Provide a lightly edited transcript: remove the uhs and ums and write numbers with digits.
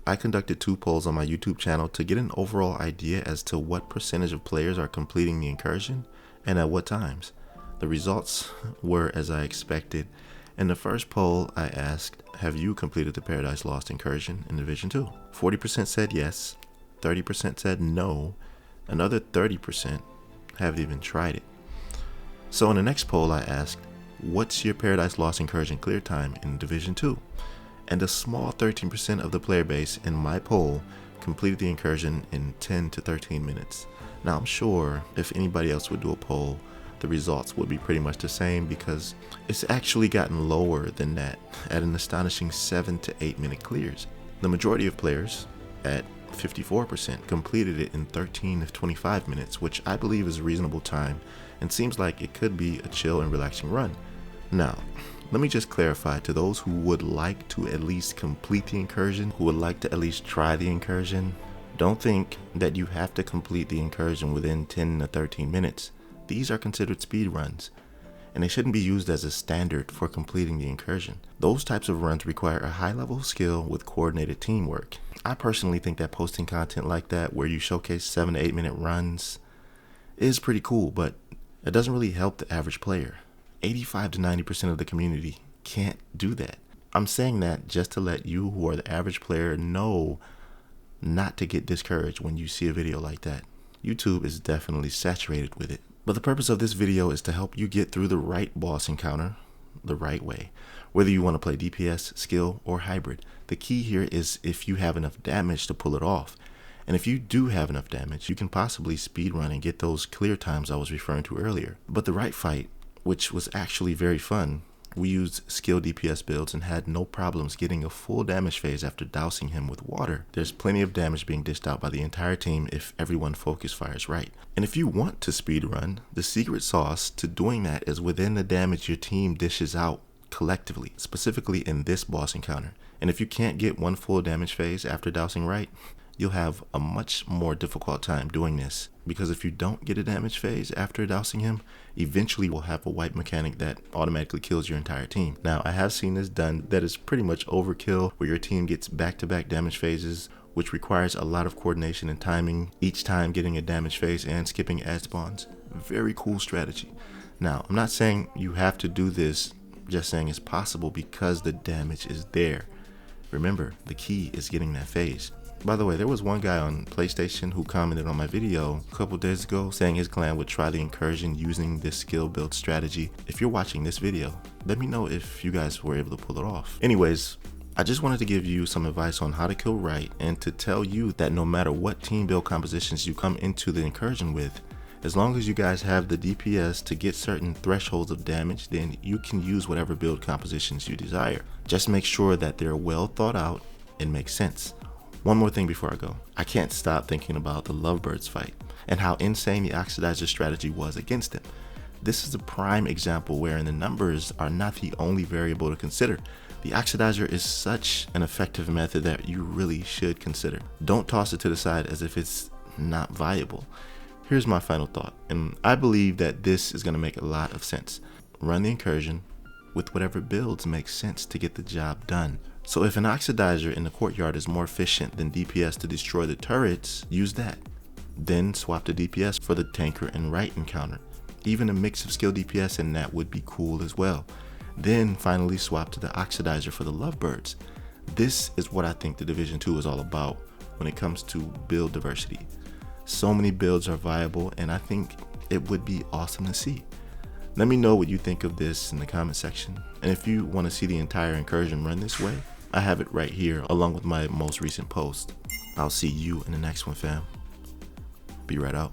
I conducted 2 polls on my YouTube channel to get an overall idea as to what percentage of players are completing the incursion and at what times. The results were as I expected. In the first poll, I asked, have you completed the Paradise Lost incursion in Division 2? 40% said yes, 30% said no, another 30% haven't even tried it. So in the next poll, I asked, what's your Paradise Lost incursion clear time in Division 2? And a small 13% of the player base in my poll completed the incursion in 10 to 13 minutes. Now I'm sure if anybody else would do a poll, the results would be pretty much the same because it's actually gotten lower than that at an astonishing 7 to 8 minute clears. The majority of players, at 54%, completed it in 13 to 25 minutes, which I believe is a reasonable time and seems like it could be a chill and relaxing run. Now, let me just clarify to those who would like to at least complete the incursion, who would like to at least try the incursion, don't think that you have to complete the incursion within 10 to 13 minutes. These are considered speed runs, and they shouldn't be used as a standard for completing the incursion. Those types of runs require a high level of skill with coordinated teamwork. I personally think that posting content like that, where you showcase 7 to 8 minute runs, is pretty cool, but it doesn't really help the average player. 85 to 90% of the community can't do that. I'm saying that just to let you who are the average player know not to get discouraged when you see a video like that. YouTube is definitely saturated with it. But the purpose of this video is to help you get through the right boss encounter the right way. Whether you want to play DPS, skill, or hybrid, the key here is if you have enough damage to pull it off. And if you do have enough damage, you can possibly speedrun and get those clear times I was referring to earlier. But the right fight, which was actually very fun, we used skill DPS builds and had no problems getting a full damage phase after dousing him with water. There's plenty of damage being dished out by the entire team if everyone focus fires right. And if you want to speedrun, the secret sauce to doing that is within the damage your team dishes out collectively, specifically in this boss encounter. And if you can't get one full damage phase after dousing right, you'll have a much more difficult time doing this, because if you don't get a damage phase after dousing him, eventually we'll have a wipe mechanic that automatically kills your entire team. Now, I have seen this done that is pretty much overkill, where your team gets back-to-back damage phases, which requires a lot of coordination and timing, each time getting a damage phase and skipping ad spawns. Very cool strategy. Now, I'm not saying you have to do this, just saying it's possible because the damage is there. Remember, the key is getting that phase. By the way, there was one guy on PlayStation who commented on my video a couple days ago saying his clan would try the incursion using this skill build strategy. If you're watching this video, let me know if you guys were able to pull it off. Anyways, I just wanted to give you some advice on how to kill right and to tell you that no matter what team build compositions you come into the incursion with, as long as you guys have the DPS to get certain thresholds of damage, then you can use whatever build compositions you desire. Just make sure that they're well thought out and make sense. One more thing before I go. I can't stop thinking about the Lovebirds fight and how insane the Oxidizer strategy was against him. This is a prime example wherein the numbers are not the only variable to consider. The Oxidizer is such an effective method that you really should consider. Don't toss it to the side as if it's not viable. Here's my final thought, and I believe that this is going to make a lot of sense. Run the incursion with whatever builds make sense to get the job done. So if an Oxidizer in the courtyard is more efficient than DPS to destroy the turrets, use that. Then swap the DPS for the tanker and right encounter. Even a mix of skill DPS and that would be cool as well. Then finally swap to the Oxidizer for the Lovebirds. This is what I think the Division 2 is all about when it comes to build diversity. So many builds are viable, and I think it would be awesome to see. Let me know what you think of this in the comment section. And if you want to see the entire incursion run this way, I have it right here along with my most recent post. I'll see you in the next one, fam. Be right out.